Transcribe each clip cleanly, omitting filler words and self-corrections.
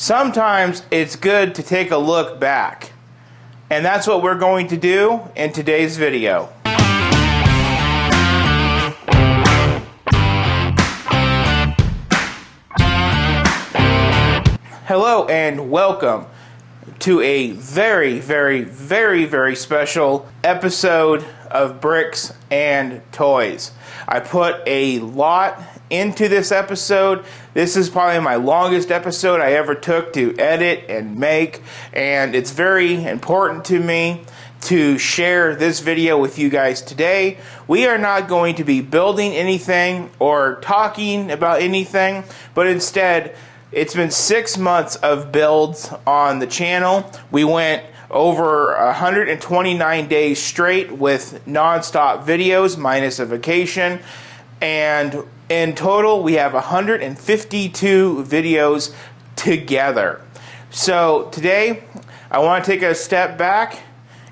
Sometimes it's good to take a look back. And that's what we're going to do in today's video. Hello and welcome to a very special episode of Bricks and Toys. I put a lot into this episode. This is probably my longest episode I ever took to edit and make, and it's very important to me to share this video with you guys today. We are not going to be building anything or talking about anything, but instead, it's been 6 months of builds on the channel. We went over 129 days straight with non-stop videos, minus a vacation, and in total, we have 152 videos together. So today, I want to take a step back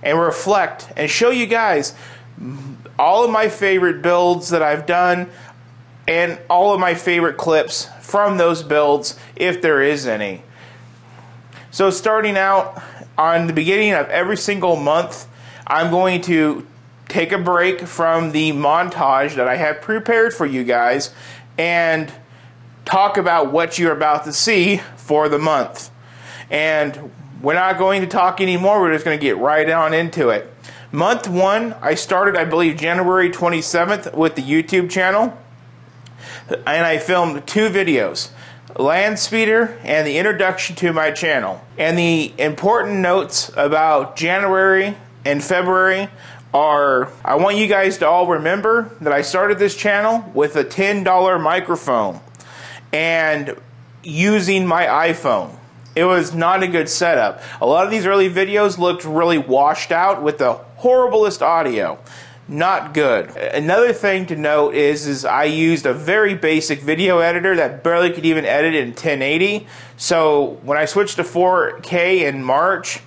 and reflect and show you guys all of my favorite builds that I've done and all of my favorite clips from those builds, if there is any. So starting out on the beginning of every single month, I'm going to take a break from the montage that I have prepared for you guys and talk about what you're about to see for the month. And we're not going to talk anymore, we're just going to get right on into it. Month 1, I started, I believe, January 27th with the YouTube channel, and I filmed 2 videos, Land Speeder and the introduction to my channel. And the important notes about January and February are, I want you guys to all remember that I started this channel with a $10 microphone and using my iPhone. It was not a good setup. A lot of these early videos looked really washed out with the horriblest audio. Not good. Another thing to note is I used a very basic video editor that barely could even edit in 1080. So when I switched to 4K in March,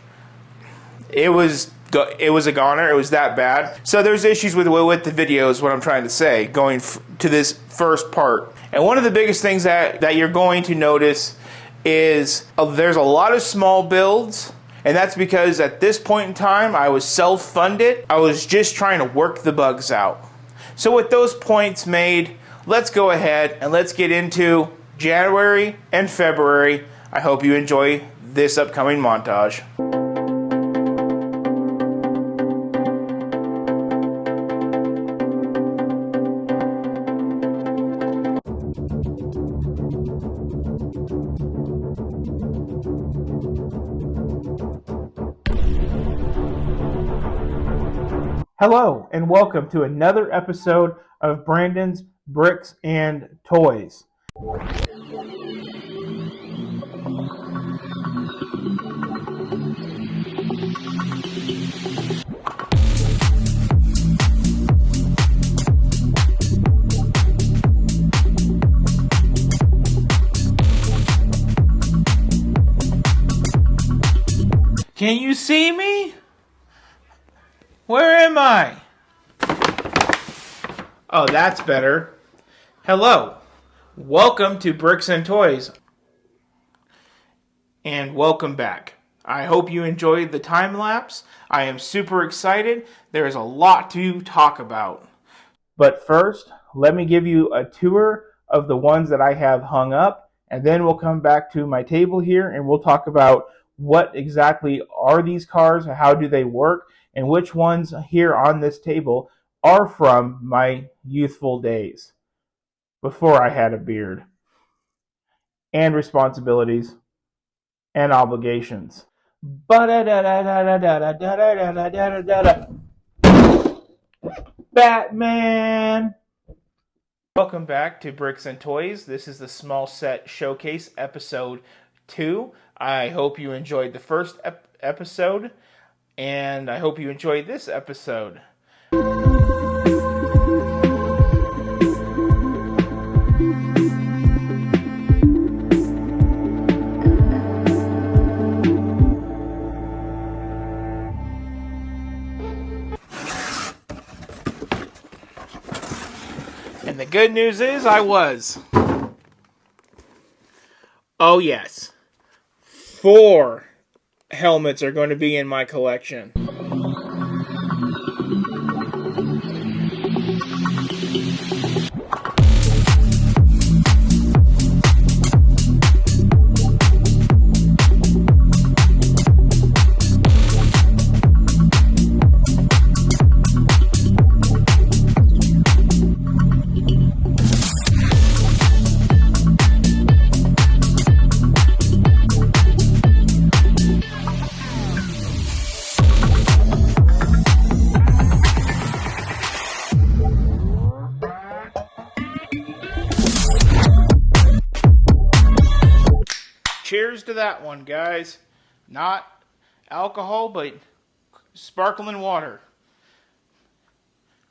it was a goner. It was that bad. So there's issues with the videos, what I'm trying to say, going to this first part. And one of the biggest things that you're going to notice is there's a lot of small builds, and that's because at this point in time, I was self-funded. I was just trying to work the bugs out. So with those points made, let's go ahead and let's get into January and February. I hope you enjoy this upcoming montage. Hello, and welcome to another episode of Brandon's Bricks and Toys. Can you see me? Where am I? Oh, that's better. Hello. Welcome to Bricks and Toys. And welcome back. I hope you enjoyed the time lapse. I am super excited. There is a lot to talk about. But first, let me give you a tour of the ones that I have hung up, and then we'll come back to my table here and we'll talk about what exactly are these cars, how do they work, and which ones here on this table are from my youthful days, before I had a beard, and responsibilities, and obligations. Batman! Welcome back to Bricks and Toys. This is the Small Set Showcase, Episode 2. I hope you enjoyed the first episode, and I hope you enjoyed this episode. And the good news is I was. Oh yes. 4 helmets are going to be in my collection. Cheers to that one, guys. Not alcohol, but sparkling water.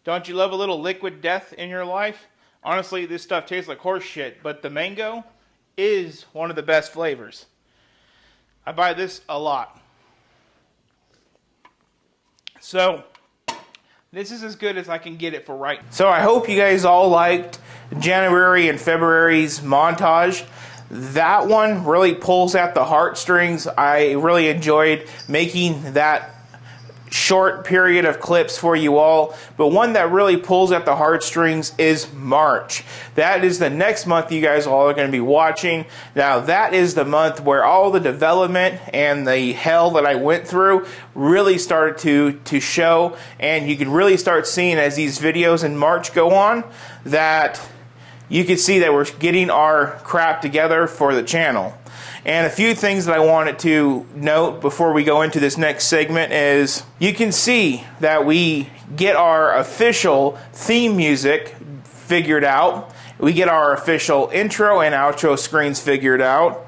Don't you love a little liquid death in your life? Honestly, this stuff tastes like horse shit, but the mango is one of the best flavors. I buy this a lot. So, this is as good as I can get it for right. So I hope you guys all liked January and February's montage. That one really pulls at the heartstrings. I really enjoyed making that short period of clips for you all. But one that really pulls at the heartstrings is March. That is the next month you guys all are going to be watching. Now that is the month where all the development and the hell that I went through really started to show. And you can really start seeing as these videos in March go on that you can see that we're getting our crap together for the channel. And a few things that I wanted to note before we go into this next segment is you can see that we get our official theme music figured out. We get our official intro and outro screens figured out.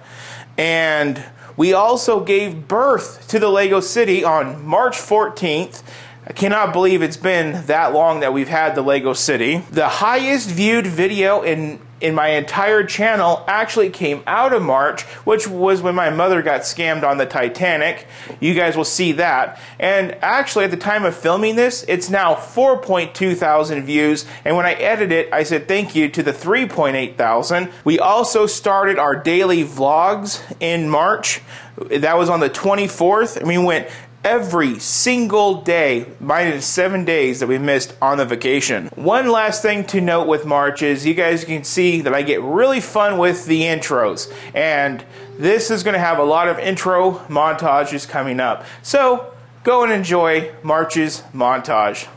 And we also gave birth to the Lego City on March 14th. I cannot believe it's been that long that we've had the Lego City. The highest viewed video in my entire channel actually came out of March, which was when my mother got scammed on the Titanic. You guys will see that. And actually, at the time of filming this, it's now 4.2 thousand views. And when I edit it, I said thank you to the 3.8 thousand. We also started our daily vlogs in March. That was on the 24th. And we went every single day, minus 7 days that we missed on the vacation. One last thing to note with March is you guys can see that I get really fun with the intros. And this is going to have a lot of intro montages coming up. So go and enjoy March's montage.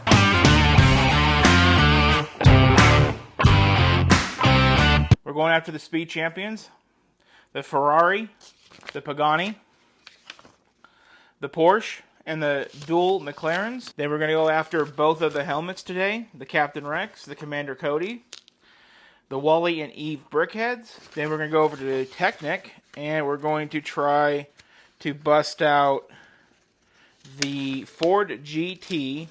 We're going after the speed champions. The Ferrari, the Pagani, the Porsche, and the dual McLarens. Then we're going to go after both of the helmets today. The Captain Rex, the Commander Cody, the Wally and Eve Brickheads. Then we're going to go over to the Technic, and we're going to try to bust out the Ford GT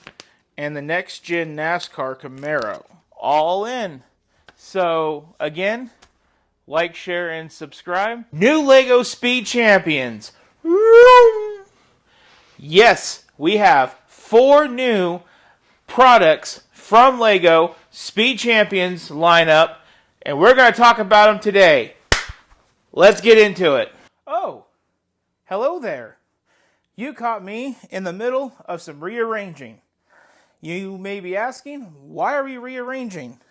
and the next gen NASCAR Camaro. All in. So, again, like, share, and subscribe. New Lego Speed Champions. Yes, we have 4 new products from Lego Speed Champions lineup, and we're going to talk about them today. Let's get into it. Oh, hello there. You caught me in the middle of some rearranging. You may be asking, why are we rearranging?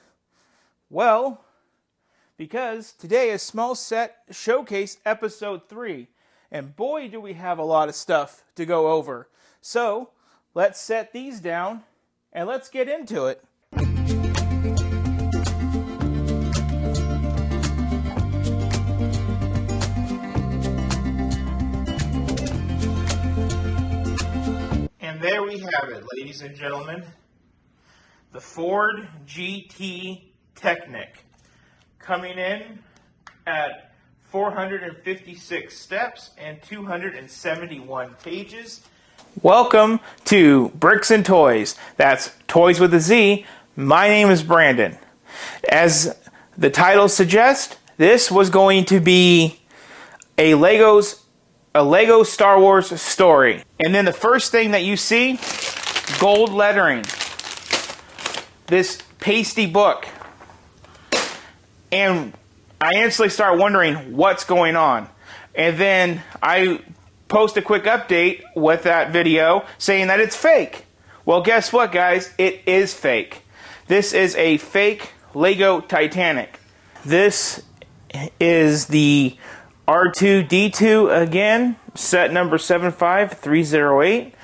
Well, because today is Small Set Showcase Episode 3. And boy, do we have a lot of stuff to go over. So, let's set these down, and let's get into it. And there we have it, ladies and gentlemen. The Ford GT Technic. Coming in at 456 steps and 271 pages. Welcome to Bricks and Toys. That's Toys with a Z. My name is Brandon. As the title suggests, this was going to be a Lego Star Wars story. And then the first thing that you see, gold lettering. This pasty book. And I instantly start wondering what's going on. and then I post a quick update with that video saying that it's fake. Well, guess what, guys? It is fake. This is a fake Lego Titanic. This is the R2-D2 again, set number 75308.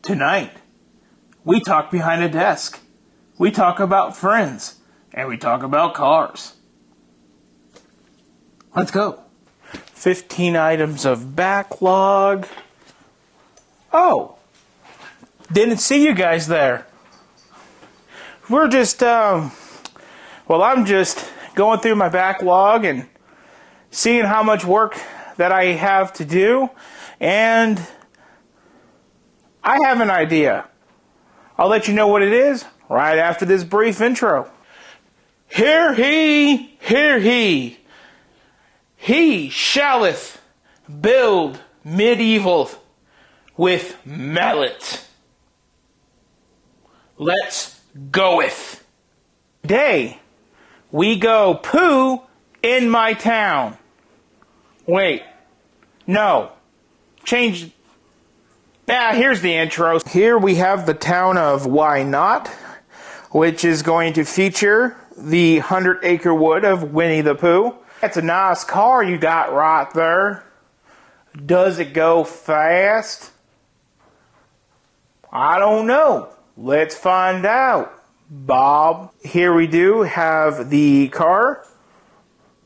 Tonight, we talk behind a desk. We talk about friends. And we talk about cars. Let's go. 15 items of backlog. Oh, didn't see you guys there. We're just, well, I'm just going through my backlog and seeing how much work that I have to do, and I have an idea. I'll let you know what it is right after this brief intro. Hear he, hear he. He shalleth build medieval with mallet. Let's goeth. Today, we go poo in my town. Wait, no. Change. Here's the intro. Here we have the town of Why Not, which is going to feature the 100-acre wood of Winnie the Pooh. That's a nice car you got right there. Does it go fast? I don't know. Let's find out, Bob. Here we do have the car.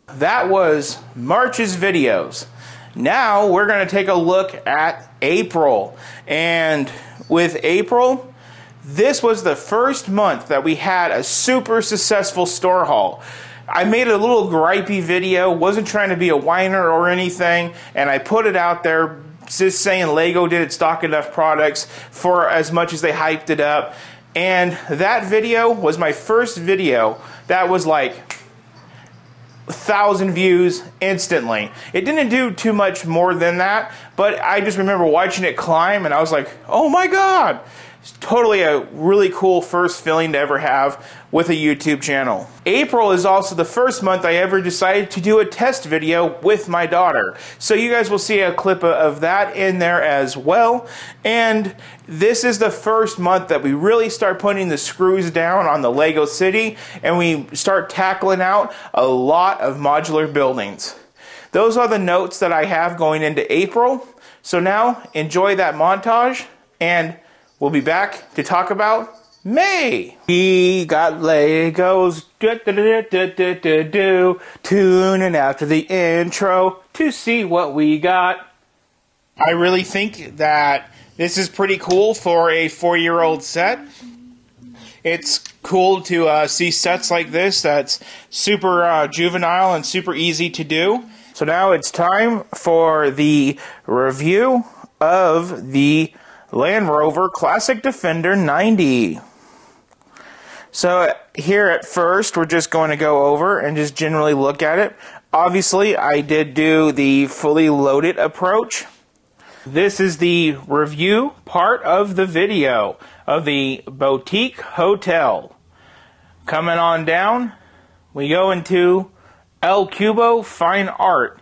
That was March's videos. Now we're going to take a look at April. And with April, this was the first month that we had a super successful store haul. I made a little gripey video, wasn't trying to be a whiner or anything, and I put it out there just saying Lego didn't stock enough products for as much as they hyped it up. And that video was my first video that was like 1,000 views instantly. It didn't do too much more than that, but I just remember watching it climb and I was like, oh my god. It's totally a really cool first feeling to ever have with a YouTube channel. April is also the first month I ever decided to do a test video with my daughter. So you guys will see a clip of that in there as well. And this is the first month that we really start putting the screws down on the Lego City and we start tackling out a lot of modular buildings. Those are the notes that I have going into April. So now enjoy that montage and we'll be back to talk about May. We got Legos, tune in after the intro to see what we got. I really think that this is pretty cool for a 4-year-old set. It's cool to see sets like this that's super juvenile and super easy to do. So now it's time for the review of the Land Rover Classic Defender 90. So here at first, we're just going to go over and just generally look at it. Obviously, I did do the fully loaded approach. This is the review part of the video of the Boutique Hotel. Coming on down, we go into El Cubo Fine Art.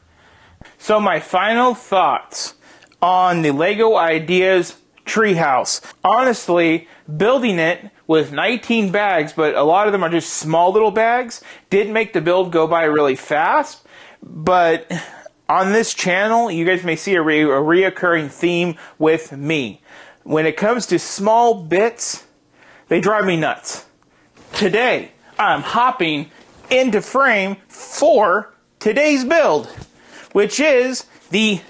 So my final thoughts on the Lego Ideas Treehouse. Honestly, building it with 19 bags, but a lot of them are just small little bags, did make the build go by really fast. But on this channel, you guys may see a reoccurring theme with me. When it comes to small bits, they drive me nuts. Today, I'm hopping into frame for today's build, which is the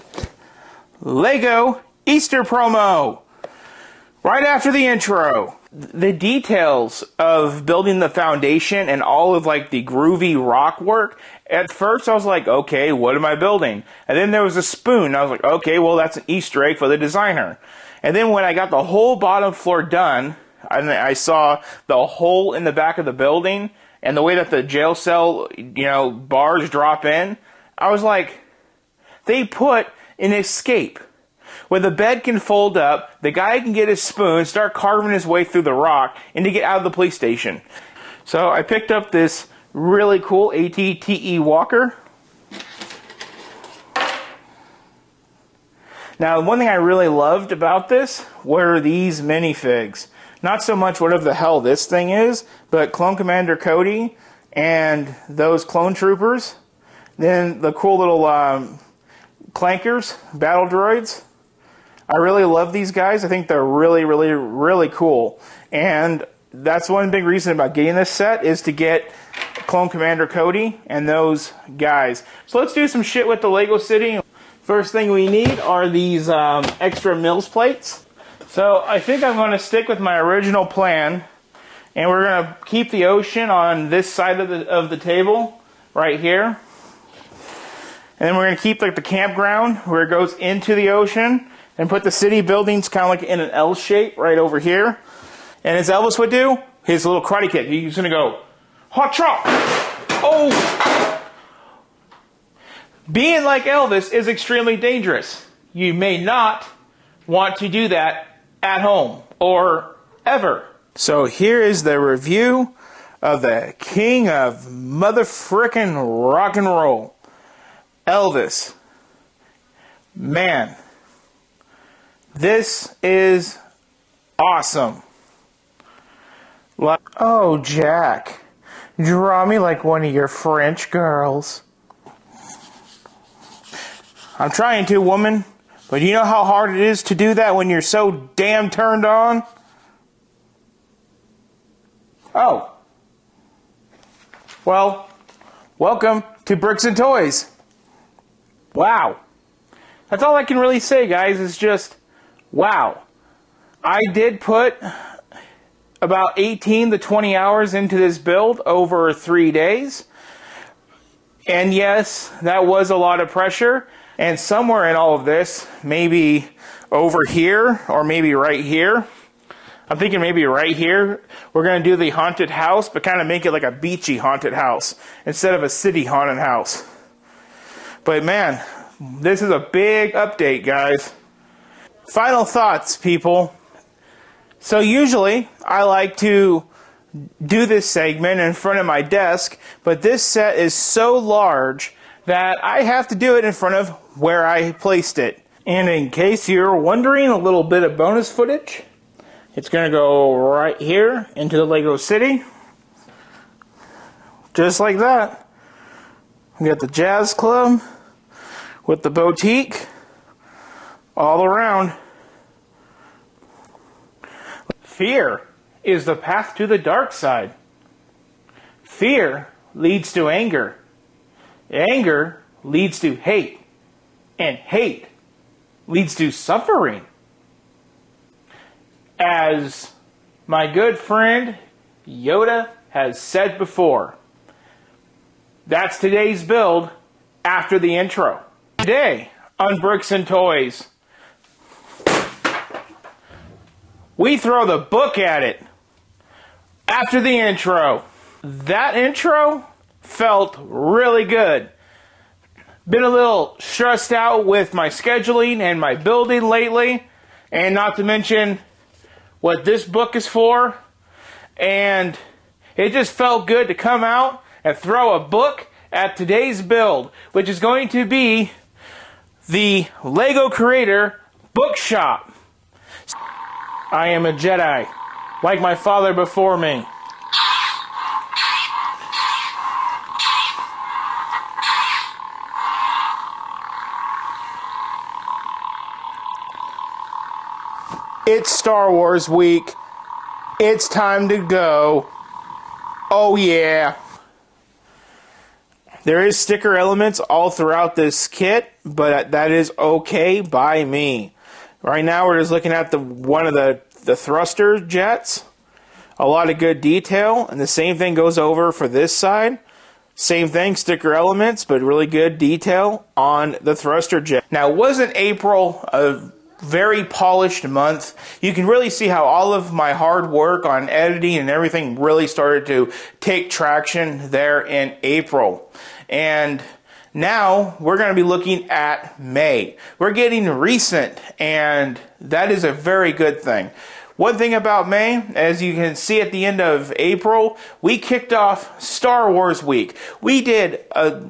Lego Easter promo. Right after the intro, the details of building the foundation and all of like the groovy rock work, at first I was like, okay, what am I building? And then there was a spoon. I was like, okay, well that's an Easter egg for the designer. And then when I got the whole bottom floor done, and I saw the hole in the back of the building and the way that the jail cell, bars drop in, I was like, they put an escape where the bed can fold up, the guy can get his spoon, start carving his way through the rock, and to get out of the police station. So I picked up this really cool ATTE walker. Now, one thing I really loved about this were these minifigs. Not so much whatever the hell this thing is, but Clone Commander Cody and those clone troopers. Then the cool little clankers, battle droids. I really love these guys. I think they're really, really, really cool. And that's one big reason about getting this set is to get Clone Commander Cody and those guys. So let's do some shit with the Lego City. First thing we need are these extra Mills plates. So I think I'm going to stick with my original plan, and we're going to keep the ocean on this side of the table, right here. And then we're going to keep like the campground where it goes into the ocean, and put the city buildings kind of like in an L shape right over here. And as Elvis would do, his little karate kick, he's going to go, hot chop! Oh! Being like Elvis is extremely dangerous. You may not want to do that at home or ever. So here is the review of the king of motherfrickin' rock and roll, Elvis. Man, this is awesome. Oh, Jack, draw me like one of your French girls. I'm trying to, woman, but you know how hard it is to do that when you're so damn turned on? Oh. Well, welcome to Bricks and Toys. Wow. That's all I can really say, guys, is just, wow. I did put about 18 to 20 hours into this build over 3 days. And yes, that was a lot of pressure. And somewhere in all of this, maybe over here or maybe right here, I'm thinking maybe right here, we're going to do the haunted house, but kind of make it like a beachy haunted house instead of a city haunted house. But man, this is a big update, guys. Final thoughts, people. So usually, I like to do this segment in front of my desk, but this set is so large that I have to do it in front of where I placed it. And in case you're wondering, a little bit of bonus footage. It's going to go right here into the Lego City. Just like that. We got the Jazz Club with the boutique all around. Fear is the path to the dark side. Fear leads to anger. Anger leads to hate. And hate leads to suffering. As my good friend Yoda has said before, that's today's build after the intro. Today on Bricks and Toys, we throw the book at it after the intro. That intro felt really good. Been a little stressed out with my scheduling and my building lately, and not to mention what this book is for, and it just felt good to come out and throw a book at today's build, which is going to be the Lego Creator Bookshop. I am a Jedi, like my father before me. It's Star Wars week. It's time to go. Oh yeah. There is sticker elements all throughout this kit, but that is okay by me. Right now we're just looking at one of the thruster jets. A lot of good detail, and the same thing goes over for this side. Same thing, sticker elements, but really good detail on the thruster jet. Now, it wasn't April, a very polished month. You can really see how all of my hard work on editing and everything really started to take traction there in April. And now we're going to be looking at May. We're getting recent, and that is a very good thing. One thing about May, as you can see at the end of April, we kicked off Star Wars Week. We did a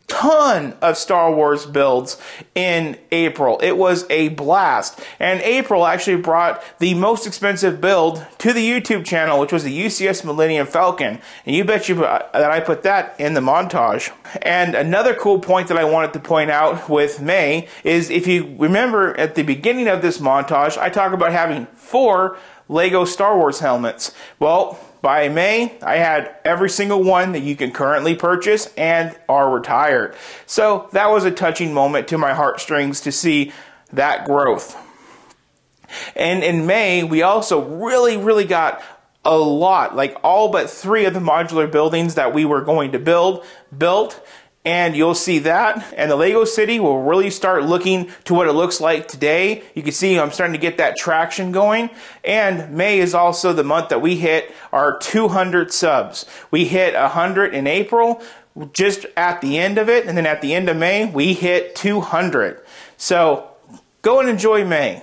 ton of Star Wars builds in April. It was a blast. And April actually brought the most expensive build to the YouTube channel, which was the UCS Millennium Falcon. And you bet you that I put that in the montage. And another cool point that I wanted to point out with May is, if you remember at the beginning of this montage, I talk about having 4 Lego Star Wars helmets. Well, by May, I had every single one that you can currently purchase and are retired. So that was a touching moment to my heartstrings to see that growth. And in May, we also really got a lot, like all but 3 of the modular buildings that we were going to built. And you'll see that, and the Lego City will really start looking to what it looks like today. You can see I'm starting to get that traction going. And May is also the month that we hit our 200 subs. We hit 100 in April, just at the end of it, and then at the end of May, we hit 200. So, go and enjoy May.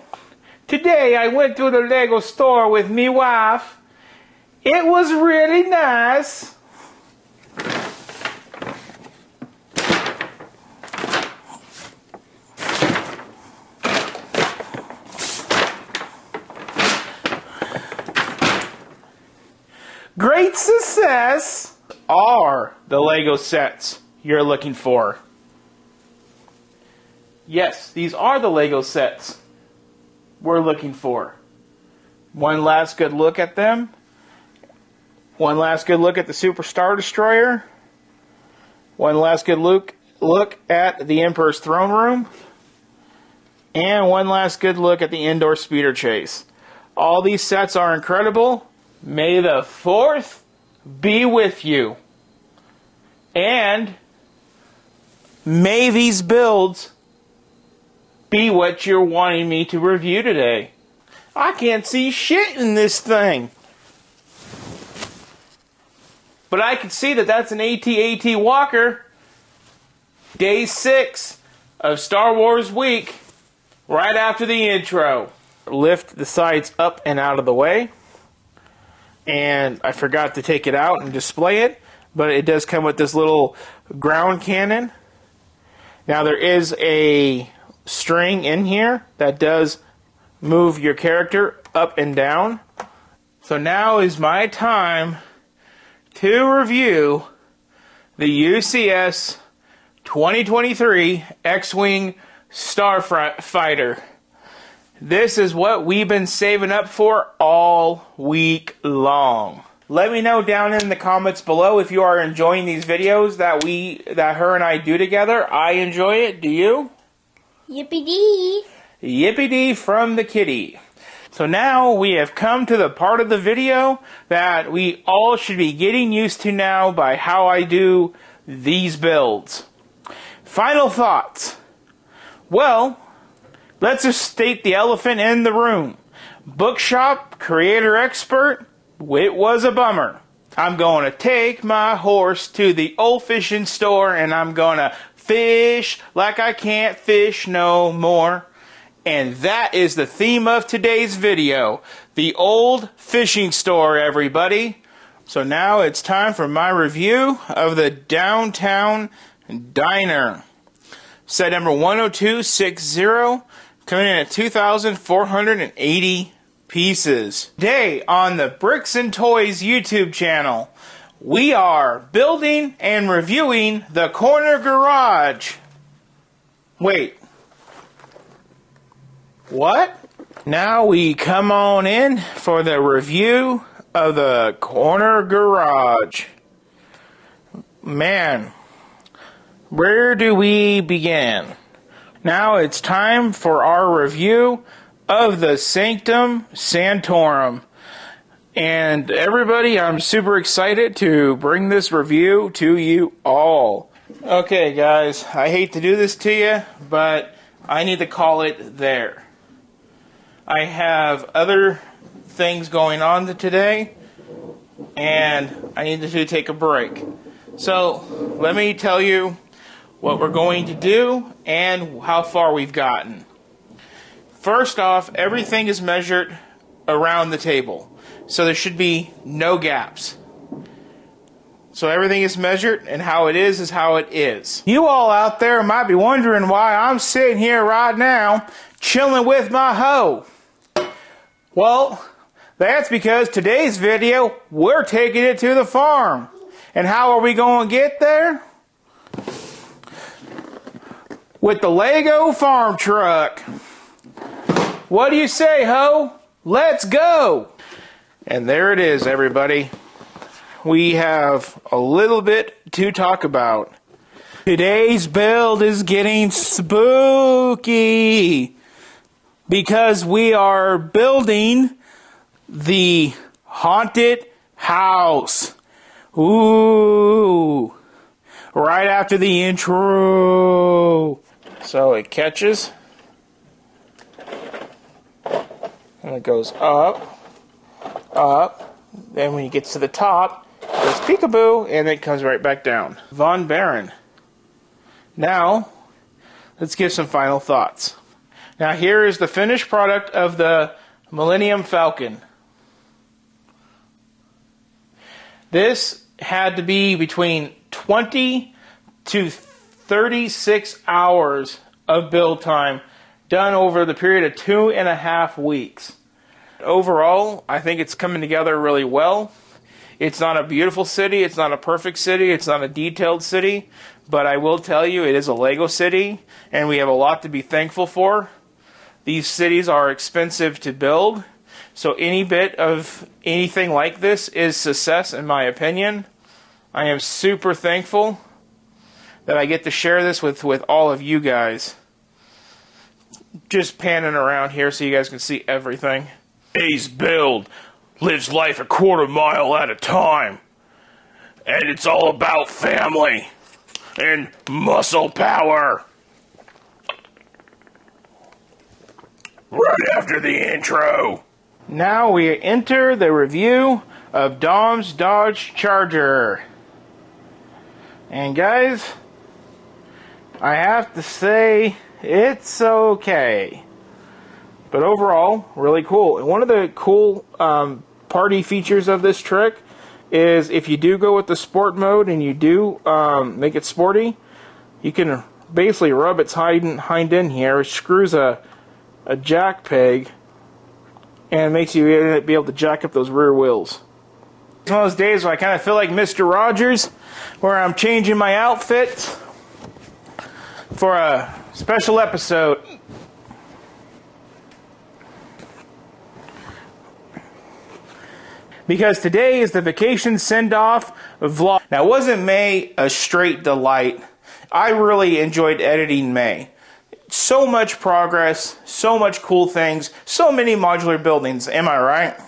Today, I went to the Lego store with me wife. It was really nice. Great success are the Lego sets you're looking for. Yes, these are the Lego sets we're looking for. One last good look at them. One last good look at the Super Star Destroyer. One last good look at the Emperor's Throne Room. And one last good look at the Indoor Speeder Chase. All these sets are incredible. May the 4th be with you. And may these builds be what you're wanting me to review today. I can't see shit in this thing. But I can see that that's an AT-AT Walker. Day 6 of Star Wars Week. Right after the intro. Lift the sides up and out of the way. And I forgot to take it out and display it, but it does come with this little ground cannon. Now there is a string in here that does move your character up and down. So now is my time to review the UCS 2023 X-Wing Starfighter. This is what we've been saving up for all week long. Let me know down in the comments below if you are enjoying these videos that her and I do together. I enjoy it. Do you? Yippee-dee. Yippee-dee from the kitty. So now we have come to the part of the video that we all should be getting used to now by how I do these builds. Final thoughts. Well, let's just state the elephant in the room. Bookshop Creator Expert, it was a bummer. I'm going to take my horse to the old fishing store and I'm going to fish like I can't fish no more. And that is the theme of today's video. The old fishing store, everybody. So now it's time for my review of the Downtown Diner. Set number 10260, coming in at 2,480 pieces. Today on the Bricks and Toys YouTube channel, we are building and reviewing the corner garage. Wait. What? Now we come on in for the review of the corner garage. Man, where do we begin? Now it's time for our review of the Sanctum Sanctorum. And everybody, I'm super excited to bring this review to you all. Okay guys, I hate to do this to you, but I need to call it there. I have other things going on today, and I need to take a break. So, let me tell you what we're going to do and how far we've gotten. First off, everything is measured around the table, so there should be no gaps. So everything is measured, and how it is how it is. You all out there might be wondering why I'm sitting here right now chilling with my hoe. Well, that's because today's video, we're taking it to the farm. And how are we going to get there? With the Lego farm truck. What do you say, ho? Let's go! And there it is, everybody. We have a little bit to talk about. Today's build is getting spooky because we are building the haunted house. Ooh, right after the intro. So it catches and it goes up, up. Then when it gets to the top, goes peekaboo, and then it comes right back down. Von Baron. Now, let's give some final thoughts. Now here is the finished product of the Millennium Falcon. This had to be between 20 to 36 hours of build time done over the period of 2.5 weeks. Overall, I think it's coming together really well. It's not a beautiful city, it's not a perfect city, it's not a detailed city, but I will tell you it is a Lego city, and we have a lot to be thankful for. These cities are expensive to build, so any bit of anything like this is success in my opinion. I am super thankful that I get to share this with all of you guys. Just panning around here so you guys can see everything. Today's build lives life a quarter mile at a time. And it's all about family and muscle power. Right after the intro. Now we enter the review of Dom's Dodge Charger. And guys, I have to say, it's okay. But overall, really cool. And one of the cool party features of this trick is if you do go with the sport mode and you do make it sporty, you can basically rub its hind end here. It screws a jack peg and makes you be able to jack up those rear wheels. It's one of those days where I kind of feel like Mr. Rogers, where I'm changing my outfit for a special episode. Because today is the vacation send-off vlog. Now, wasn't May a straight delight? I really enjoyed editing May. So much progress, so much cool things, so many modular buildings, am I right?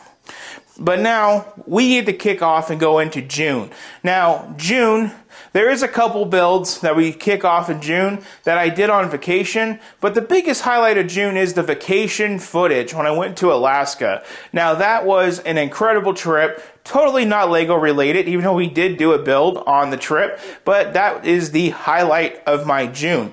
But now, we need to kick off and go into June. Now, June, there is a couple builds that we kick off in June that I did on vacation, but the biggest highlight of June is the vacation footage when I went to Alaska. Now, that was an incredible trip, totally not Lego related, even though we did do a build on the trip, but that is the highlight of my June.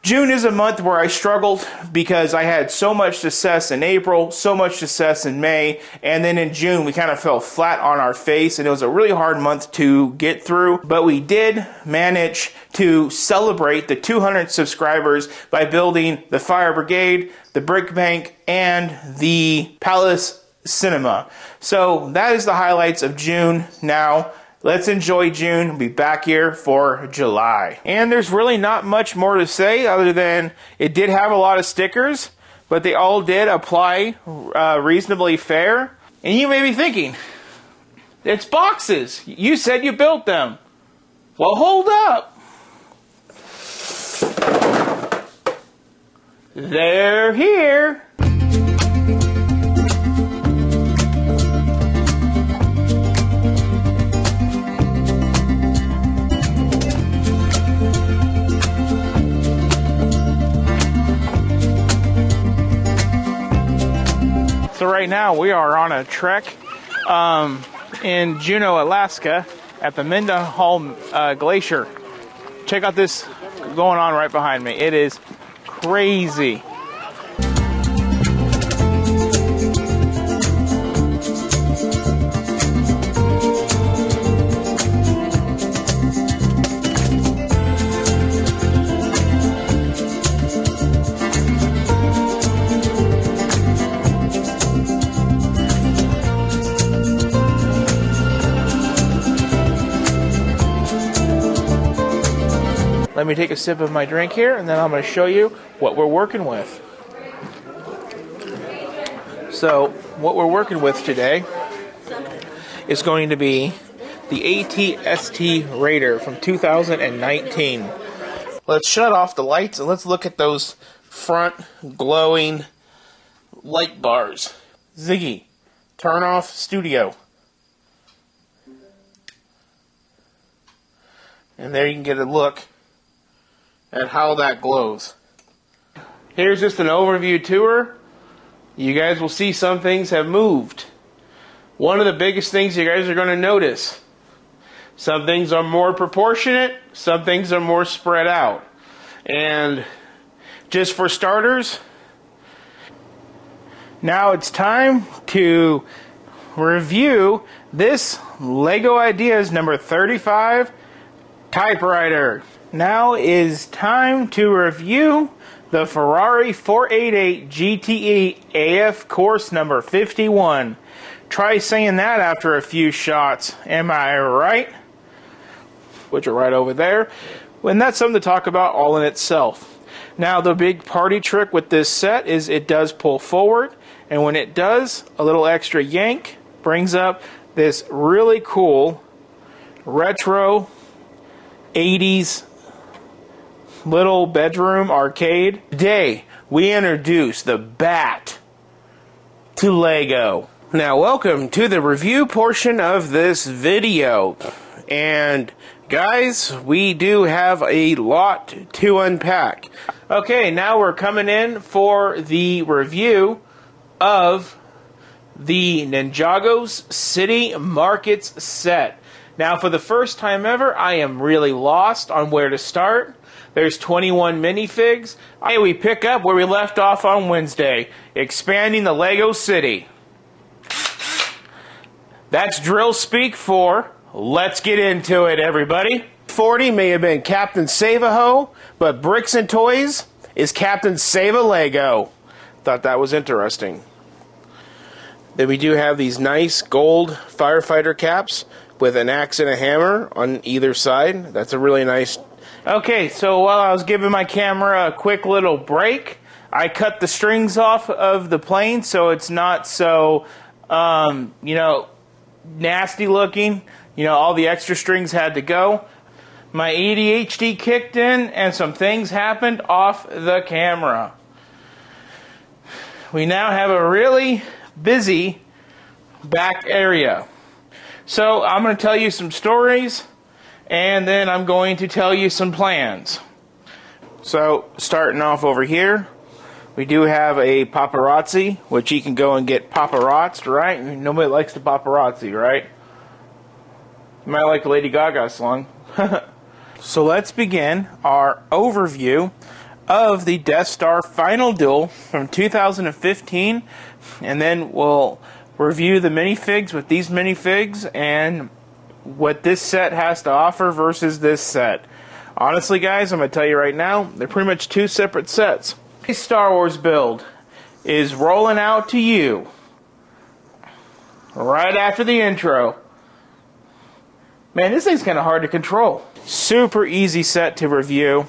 June is a month where I struggled because I had so much success in April, so much success in May, and then in June we kind of fell flat on our face, and it was a really hard month to get through, but we did manage to celebrate the 200 subscribers by building the Fire Brigade, the Brick Bank, and the Palace Cinema. So that is the highlights of June. Now, let's enjoy June. We'll be back here for July. And there's really not much more to say other than it did have a lot of stickers, but they all did apply reasonably fair. And you may be thinking, it's boxes. You said you built them. Well, hold up. They're here. So right now we are on a trek in Juneau, Alaska at the Mendenhall Glacier. Check out this going on right behind me. It is crazy. let me take a sip of my drink here, and then I'm going to show you what we're working with. So, what we're working with today is going to be the ATST Raider from 2019. Let's shut off the lights and let's look at those front glowing light bars. Ziggy, turn off studio. And there you can get a look at how that glows. Here's just an overview tour. You guys will see some things have moved. One of the biggest things you guys are going to notice, some things are more proportionate, some things are more spread out. And just for starters, now it's time to review this Lego Ideas number 35 typewriter. Now is time to review the Ferrari 488 GTE AF course number 51. Try saying that after a few shots. Am I right? Which are right over there. And that's something to talk about all in itself. Now the big party trick with this set is it does pull forward. And when it does, a little extra yank brings up this really cool retro 80s little bedroom arcade. Today, we introduce the Bat to Lego. Now, welcome to the review portion of this video. And guys, we do have a lot to unpack. Okay, now we're coming in for the review of the Ninjago's City Markets set. Now, for the first time ever, I am really lost on where to start. There's 21 minifigs. We pick up where we left off on Wednesday, expanding the Lego City. That's drill speak for let's get into it, everybody. 40 may have been Captain Save-A-Ho, but Bricks and Toys is Captain Save-A-Lego. Thought that was interesting. Then we do have these nice gold firefighter caps with an axe and a hammer on either side. That's a really nice. Okay, so while I was giving my camera a quick little break, I cut the strings off of the plane so it's not so, nasty looking. All the extra strings had to go. My ADHD kicked in and some things happened off the camera. We now have a really busy back area. So I'm going to tell you some stories and then I'm going to tell you some plans. So starting off over here, we do have a paparazzi, which you can go and get paparazzed, right? Nobody likes the paparazzi, right? You might like the Lady Gaga song. So let's begin our overview of the Death Star Final Duel from 2015, and then we'll review the minifigs with these minifigs and what this set has to offer versus this set. Honestly, guys, I'm going to tell you right now, they're pretty much two separate sets. This Star Wars build is rolling out to you right after the intro. Man, this thing's kind of hard to control. Super easy set to review.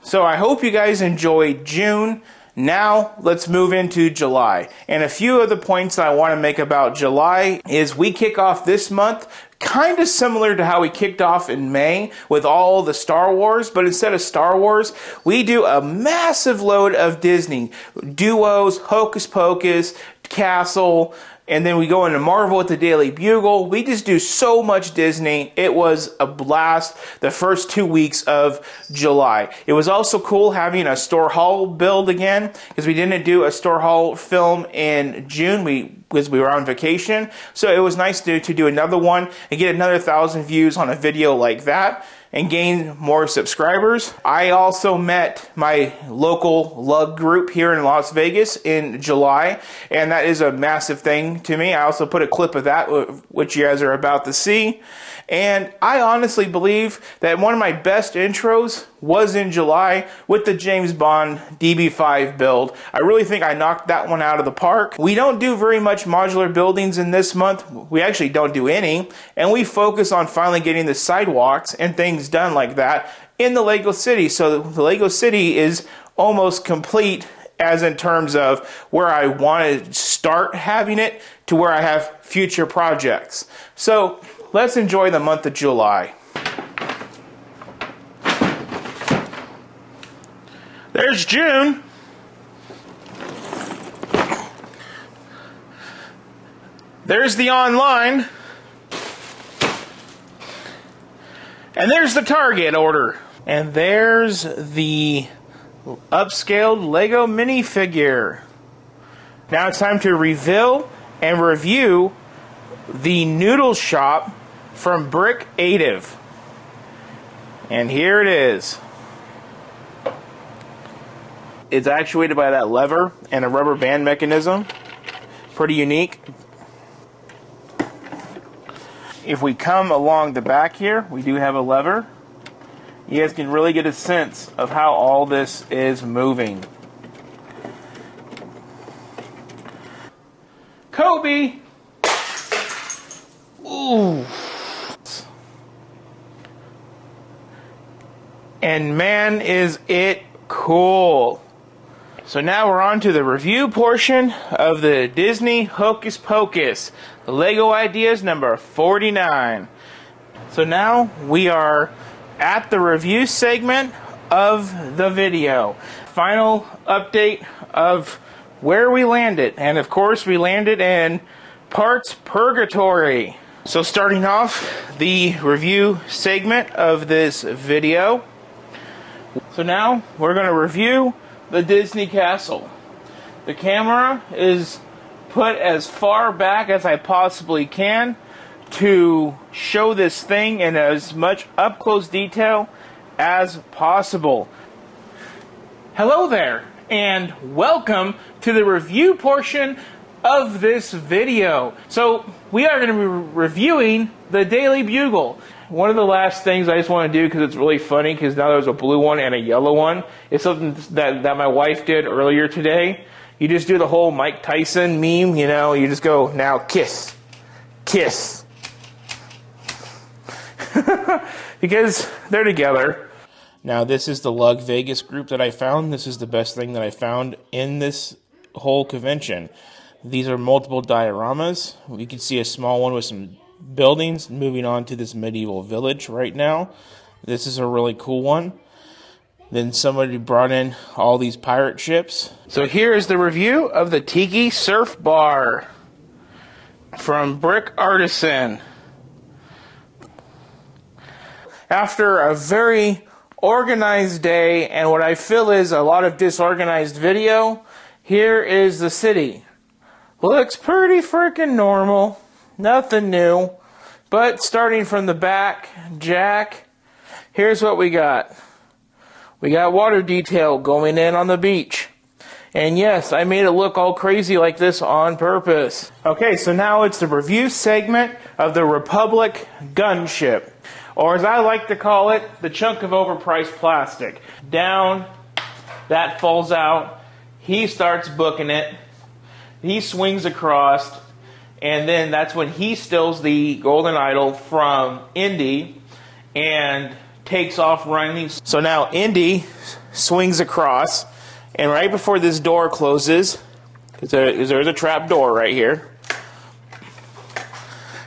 So I hope you guys enjoyed June. Now let's move into July. And a few of the points that I want to make about July is we kick off this month kind of similar to how we kicked off in May with all the Star Wars, but instead of Star Wars, we do a massive load of Disney. Duos, Hocus Pocus, Castle, and then we go into Marvel with the Daily Bugle. We just do so much Disney. It was a blast the first 2 weeks of July. It was also cool having a store haul build again, because we didn't do a store haul film in June because we were on vacation. So it was nice to do another one and get another 1,000 views on a video like that and gain more subscribers. I also met my local lug group here in Las Vegas in July, and that is a massive thing to me. I also put a clip of that, which you guys are about to see. And I honestly believe that one of my best intros was in July with the James Bond DB5 build. I really think I knocked that one out of the park. We don't do very much modular buildings in this month. We actually don't do any. And we focus on finally getting the sidewalks and things done like that in the Lego City. So the Lego City is almost complete as in terms of where I want to start having it to where I have future projects. So let's enjoy the month of July. There's June. There's the online. And there's the Target order. And there's the upscaled Lego minifigure. Now it's time to reveal and review the noodle shop from Brick-ative. And here it is. It's actuated by that lever and a rubber band mechanism. Pretty unique. If we come along the back here, we do have a lever. You guys can really get a sense of how all this is moving. Kobe! Ooh. And man, is it cool. So now we're on to the review portion of the Disney Hocus Pocus, the Lego Ideas number 49. So now we are at the review segment of the video. Final update of where we landed. And of course we landed in Parts Purgatory. So starting off the review segment of this video. So now we're going to review the Disney Castle. The camera is put as far back as I possibly can to show this thing in as much up-close detail as possible. Hello there, and welcome to the review portion of this video. So we are going to be reviewing the Daily Bugle. One of the last things I just want to do, because it's really funny, because now there's a blue one and a yellow one, is something that my wife did earlier today. You just do the whole Mike Tyson meme, you know, you just go, now kiss, kiss. Because they're together. Now this is the Lug Vegas group that I found. This is the best thing that I found in this whole convention. These are multiple dioramas. You can see a small one with some buildings moving on to this medieval village right now. This is a really cool one. Then somebody brought in all these pirate ships. So here is the review of the Tiki Surf Bar from Brick Artisan. After a very organized day and what I feel is a lot of disorganized video, here is the city. Looks pretty freaking normal. Nothing new. But starting from the back, Jack, here's what we got. We got water detail going in on the beach. And yes, I made it look all crazy like this on purpose. Okay, so now it's the review segment of the Republic gunship. Or as I like to call it, the chunk of overpriced plastic. Down, that falls out. He starts booking it. He swings across. And then that's when he steals the golden idol from Indy and takes off running. So now Indy swings across, and right before this door closes, because there's a trap door right here,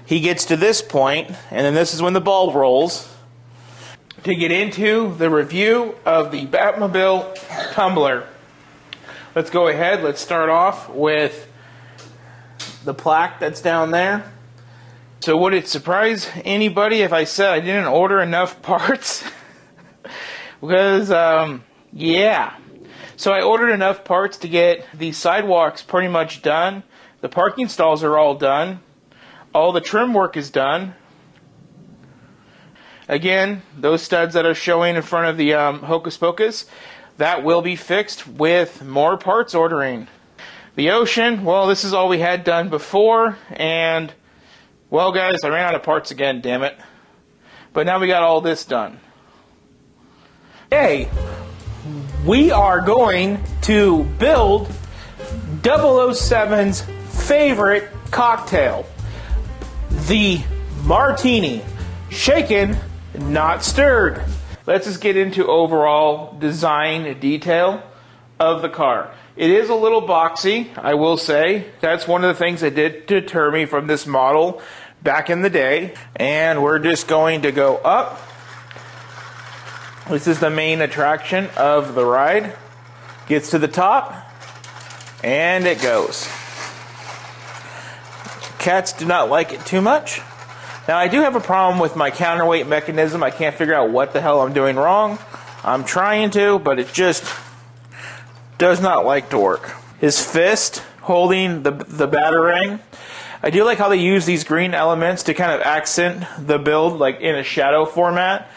he gets to this point, and then this is when the ball rolls, to get into the review of the Batmobile Tumbler. Let's go ahead, let's start off with the plaque that's down there. So would it surprise anybody if I said I didn't order enough parts? Because, yeah. So I ordered enough parts to get the sidewalks pretty much done. The parking stalls are all done. All the trim work is done. Again, those studs that are showing in front of the Hocus Pocus, that will be fixed with more parts ordering. The ocean, well, this is all we had done before, and, well, guys, I ran out of parts again, damn it. But now we got all this done. Hey, we are going to build 007's favorite cocktail, the Martini, shaken, not stirred. let's just get into overall design detail of the car. It is a little boxy, I will say. That's one of the things that did deter me from this model back in the day. And we're just going to go up. This is the main attraction of the ride. Gets to the top, and it goes. Cats do not like it too much. Now, I do have a problem with my counterweight mechanism. I can't figure out what the hell I'm doing wrong. I'm trying to, but it just does not like to work. His fist holding the batarang. I do like how they use these green elements to kind of accent the build, like in a shadow format.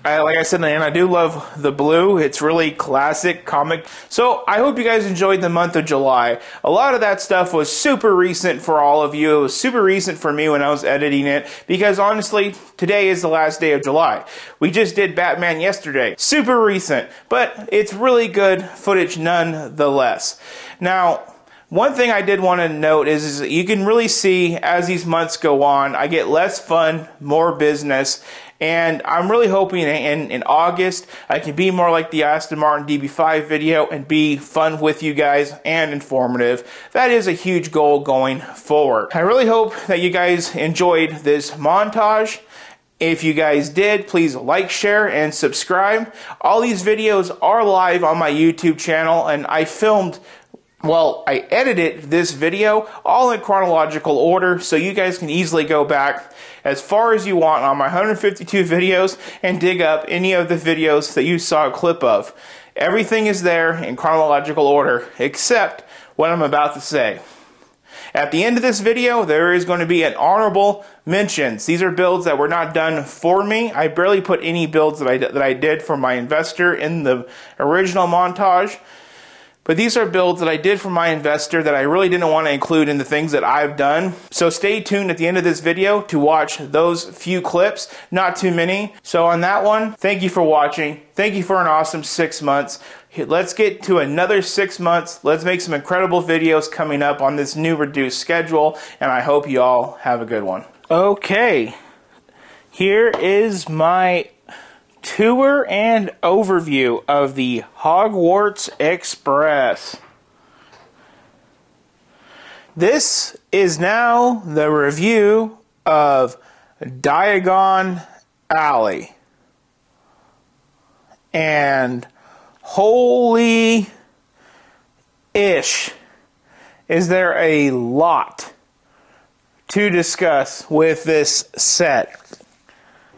Like I said, and I do love the blue. It's really classic comic. So I hope you guys enjoyed the month of July. A lot of that stuff was super recent for all of you. It was super recent for me when I was editing it, because honestly, today is the last day of July. We just did Batman yesterday. Super recent, but it's really good footage nonetheless. Now, one thing I did want to note is that you can really see as these months go on, I get less fun, more business, and I'm really hoping in August I can be more like the Aston Martin DB5 video and be fun with you guys and informative. That is a huge goal going forward. I really hope that you guys enjoyed this montage. If you guys did, please like, share, and subscribe. All these videos are live on my YouTube channel, and I edited this video all in chronological order, so you guys can easily go back as far as you want on my 152 videos and dig up any of the videos that you saw a clip of. Everything is there in chronological order, except what I'm about to say. At the end of this video, there is going to be an honorable mentions. These are builds that were not done for me. I barely put any builds that I did for my investor in the original montage. But these are builds that I did for my investor that I really didn't want to include in the things that I've done. So stay tuned at the end of this video to watch those few clips, not too many. So on that one, thank you for watching. Thank you for an awesome 6 months. Let's get to another 6 months. Let's make some incredible videos coming up on this new reduced schedule, and I hope you all have a good one. Okay, here is my tour and overview of the Hogwarts Express. This is now the review of Diagon Alley. And holy ish, is there a lot to discuss with this set.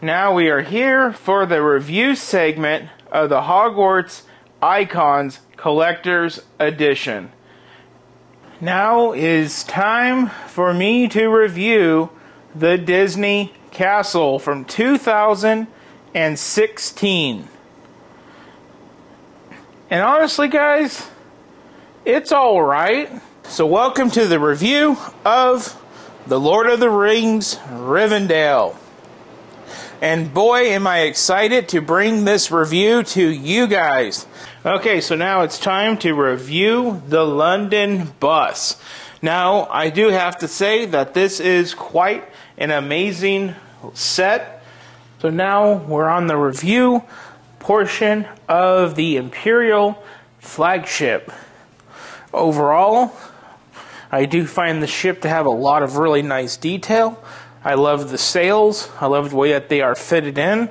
Now we are here for the review segment of the Hogwarts Icons Collector's Edition. Now is time for me to review the Disney Castle from 2016. And honestly, guys, it's alright. So welcome to the review of The Lord of the Rings Rivendell. And boy, am I excited to bring this review to you guys. Okay, so now it's time to review the London bus. Now, I do have to say that this is quite an amazing set. So now we're on the review portion of the Imperial flagship. Overall, I do find the ship to have a lot of really nice detail. I love the sails. I love the way that they are fitted in.